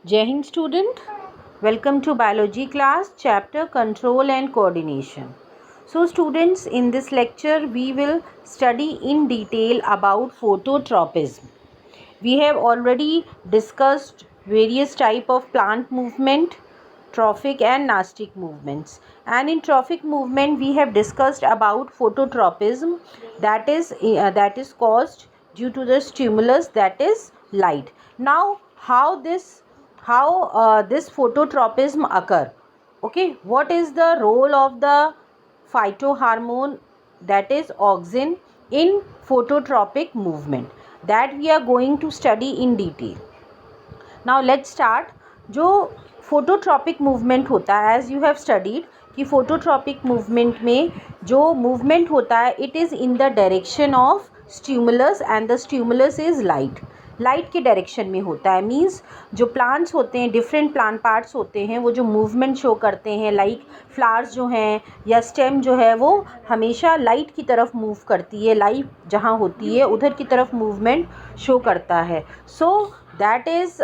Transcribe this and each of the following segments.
Jai Hind student, welcome to biology class chapter control and coordination. So students, in this lecture we will study in detail about phototropism. We have already discussed various type of plant movement, trophic and nastic movements, and in trophic movement we have discussed about phototropism, that is caused due to the stimulus, that is light. Now how this phototropism occur? Okay, what is the role of the phytohormone, that is auxin, in phototropic movement, that we are going to study in detail. Now let's start. जो phototropic movement होता है, as you have studied कि phototropic movement में जो movement होता है it is in the direction of stimulus and the stimulus is light. Light के direction में होता है. मींस जो प्लांट्स होते हैं, डिफरेंट प्लांट पार्ट्स होते हैं, वो जो मूवमेंट शो करते हैं, लाइक फ्लावर्स जो हैं या स्टेम जो है वो हमेशा लाइट की तरफ मूव करती है. लाइट जहाँ होती है उधर की तरफ मूवमेंट शो करता है. So that is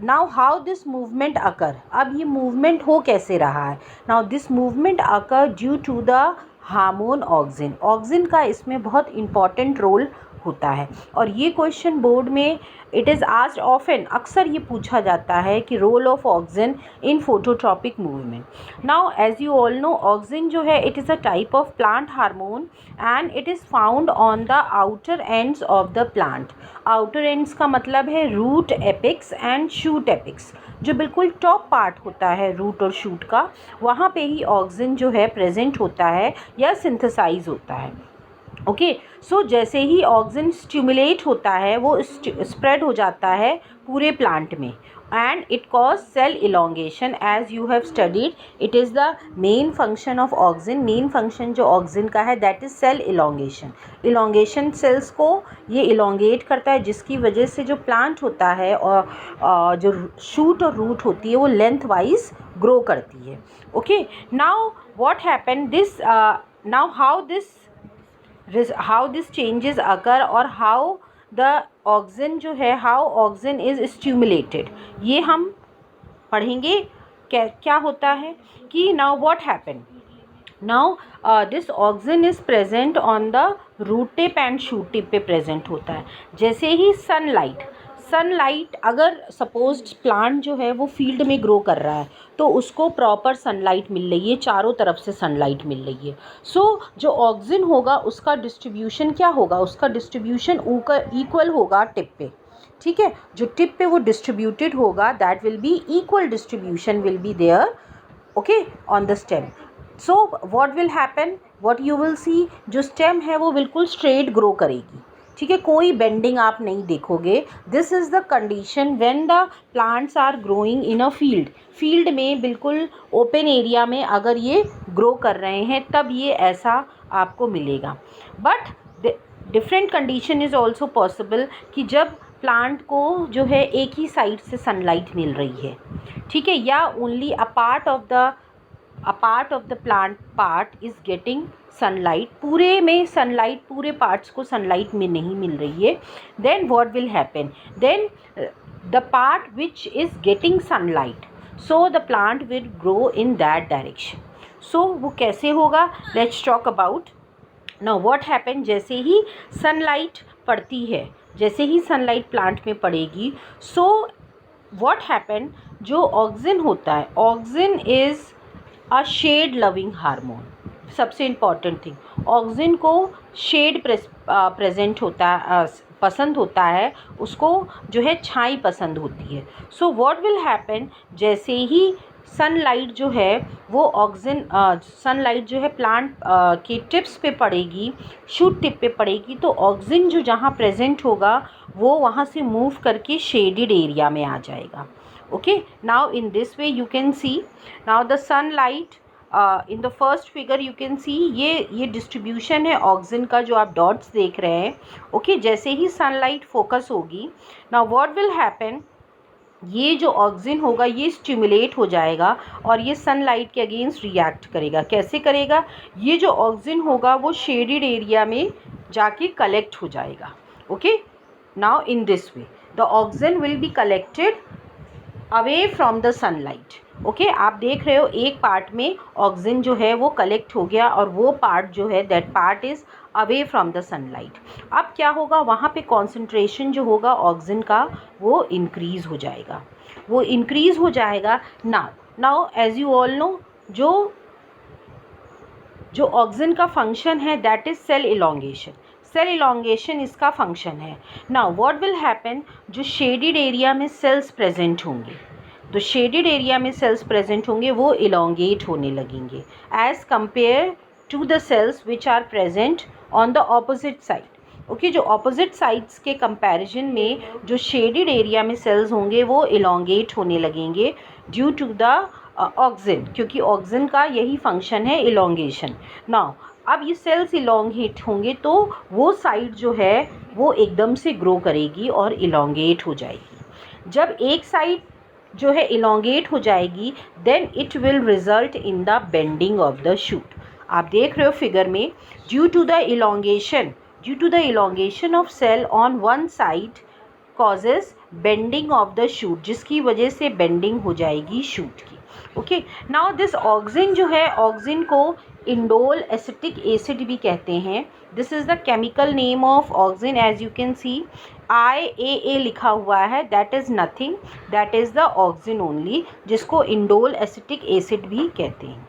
now how this movement occur. अब ये मूवमेंट हो कैसे रहा है? Now this movement occur due to the hormone auxin. Auxin का इसमें बहुत इम्पॉर्टेंट रोल होता है. और ये क्वेश्चन बोर्ड में इट इज़ आस्क्ड ऑफन, अक्सर ये पूछा जाता है कि role of auxin in phototropic movement. Now as you all know, auxin जो है it is a type of plant hormone and it is found on the outer ends of the plant. Outer ends का मतलब है root apex and shoot apex. जो बिल्कुल top part होता है root और शूट का, वहाँ पे ही ऑक्सिन जो है प्रेजेंट होता है या सिंथेसाइज होता है. ओके, सो जैसे ही ऑक्सिन स्टिमुलेट होता है वो स्प्रेड हो जाता है पूरे प्लांट में and it cause cell elongation. As you have studied, it is the main function of auxin. Main function जो ऑक्सिन का है that is cell elongation. Elongation cells को ये इलोंगेट करता है, जिसकी वजह से जो प्लांट होता है और जो शूट और रूट होती है वो लेंथ वाइज ग्रो करती है. Okay, now what happen this, now how this changes occur और how the auxin जो है, how auxin is stimulated, ये हम पढ़ेंगे. क्या होता है कि now what happen, now this auxin is present on the root tip and shoot tip पे present होता है. जैसे ही सनलाइट अगर सपोज प्लांट जो है वो फील्ड में ग्रो कर रहा है तो उसको प्रॉपर सनलाइट मिल रही है, चारों तरफ से सनलाइट मिल रही है. सो जो ऑक्सिन होगा उसका डिस्ट्रीब्यूशन क्या होगा? उसका डिस्ट्रीब्यूशन इक्वल होगा टिप पे. ठीक है, जो टिप पे वो डिस्ट्रीब्यूटेड होगा that will be equal distribution will be there, okay, on the stem. So what will happen, what you will see, जो स्टेम है वो बिल्कुल स्ट्रेट ग्रो करेगी. ठीक है, कोई बेंडिंग आप नहीं देखोगे. This is the condition when the plants are growing in a field में, बिल्कुल ओपन एरिया में अगर ये ग्रो कर रहे हैं तब ये ऐसा आपको मिलेगा. But different condition is also possible कि जब प्लांट को जो है एक ही साइड से सनलाइट मिल रही है, ठीक है, या only a part of the plant part is getting sunlight. पूरे में सनलाइट, पूरे पार्ट्स को सनलाइट में नहीं मिल रही है. Then what will happen, then the part which is getting sunlight, so the plant will grow in that direction. So वो कैसे होगा, let's talk about. Now what happen, जैसे ही सनलाइट पड़ती है, जैसे ही सनलाइट प्लांट में पड़ेगी, सो व्हाट हैपन, जो ऑक्सिन होता है, auxin is a shade loving hormone. सबसे इम्पॉर्टेंट थिंग, ऑक्सिन को शेड प्रेजेंट होता है, पसंद होता है, उसको जो है छाई पसंद होती है. सो व्हाट विल हैपन, जैसे ही सनलाइट जो है वो ऑक्सिन सनलाइट जो है प्लांट के टिप्स पे पड़ेगी, शूट टिप पे पड़ेगी, तो ऑक्सिन जो जहाँ प्रेजेंट होगा वो वहाँ से मूव करके शेडेड एरिया में आ जाएगा. Okay, now in this way you can C, now the sunlight in the first figure you can सी, ये डिस्ट्रीब्यूशन है ऑक्सिन का जो आप डॉट्स देख रहे हैं. ओके, जैसे ही सनलाइट फोकस होगी, नाउ व्हाट विल हैपन, ये जो ऑक्सिन होगा ये स्टिमुलेट हो जाएगा और ये सनलाइट के अगेंस्ट रिएक्ट करेगा. कैसे करेगा, ये जो ऑक्सिन होगा वो शेडेड एरिया में जाके कलेक्ट हो जाएगा. Okay, now in this way the auxin will be collected away from the sunlight. Okay, आप देख रहे हो एक पार्ट में ऑक्सीजन जो है वो कलेक्ट हो गया और वो पार्ट जो है that part is away from the sunlight. अब क्या होगा, वहाँ पे कॉन्सेंट्रेशन जो होगा ऑक्सीजन का वो इंक्रीज़ हो जाएगा, वो इंक्रीज़ हो जाएगा। Now as you all know, जो ऑक्सीजन का फंक्शन है that is cell elongation. Cell elongation इसका फंक्शन है। नाउ व्हाट विल हैपन, जो शेडेड एरिया में सेल्स प्रेजेंट होंगे, तो शेडेड एरिया में सेल्स प्रेजेंट होंगे वो इलोंगेट होने लगेंगे as compare to the cells which are present on the opposite side. Okay, जो ऑपोजिट साइड्स के कंपैरिजन में जो शेडेड एरिया में सेल्स होंगे वो इलोंगेट होने लगेंगे ड्यू टू द ऑक्सीजन, क्योंकि ऑक्सीजन का यही फंक्शन है इलोंगेशन। नाउ अब ये सेल्स इलोंगेट होंगे तो वो साइड जो है वो एकदम से ग्रो करेगी और इलोंगेट हो जाएगी। जब एक साइड जो है इलोंगेट हो जाएगी then it will result in the bending of the shoot. आप देख रहे हो फिगर में, due to the elongation of cell on one side causes bending of the shoot, जिसकी वजह से बेंडिंग हो जाएगी शूट की। ओके, नाउ दिस ऑक्सीजन जो है, ऑक्सीजन को इंडोल एसिटिक एसिड भी कहते हैं। This is the chemical name of oxygen. As you can see IAA लिखा हुआ है, that is nothing, that is the oxygen only, जिसको इंडोल एसिटिक एसिड भी कहते हैं।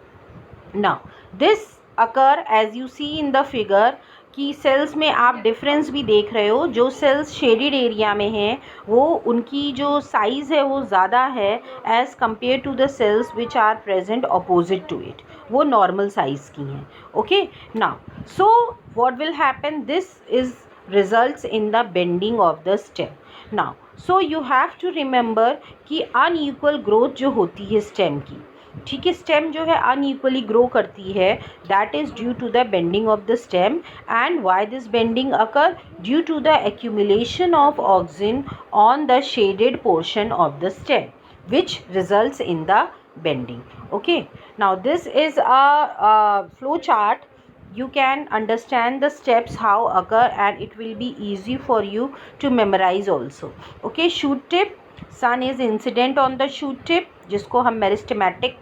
Now this occur as you see in the figure कि cells में आप डिफरेंस भी देख रहे हो। जो सेल्स शेडेड एरिया में हैं वो उनकी जो साइज़ है वो ज़्यादा है as compare to the cells which are present opposite to it, वो नॉर्मल साइज़ की हैं। Okay, now so what will happen, this is results in the bending of the stem. Now so you have to remember कि unequal growth जो होती है stem की, ठीक है, स्टेम जो है अनइक्वली ग्रो करती है, that is due to the bending of the stem. And why this bending occur, due to the accumulation of oxygen on the shaded portion of the stem which results in the bending. Okay, now this is a flow chart. You can understand the steps how occur and it will be easy for you to memorize also. Okay, shoot tip, sun is incident on the shoot tip, जिसको हम meristematic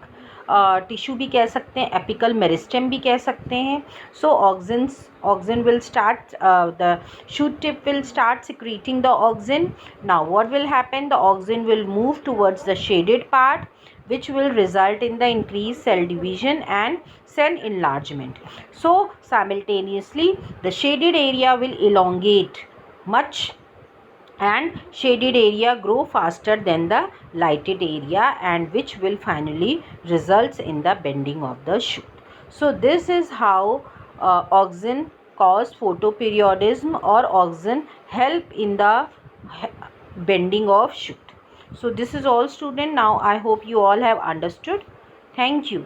tissue भी कह सकते हैं, apical meristem भी कह सकते हैं. So oxygen will start, the shoot tip will start secreting the oxygen. Now what will happen, the oxygen will move towards the shaded part which will result in the increased cell division and cell enlargement. So simultaneously the shaded area will elongate much and shaded area grow faster than the lighted area, and which will finally results in the bending of the shoot. So this is how oxygen cause photoperiodism or oxygen help in the bending of shoot. So this is all student. Now I hope you all have understood. Thank you.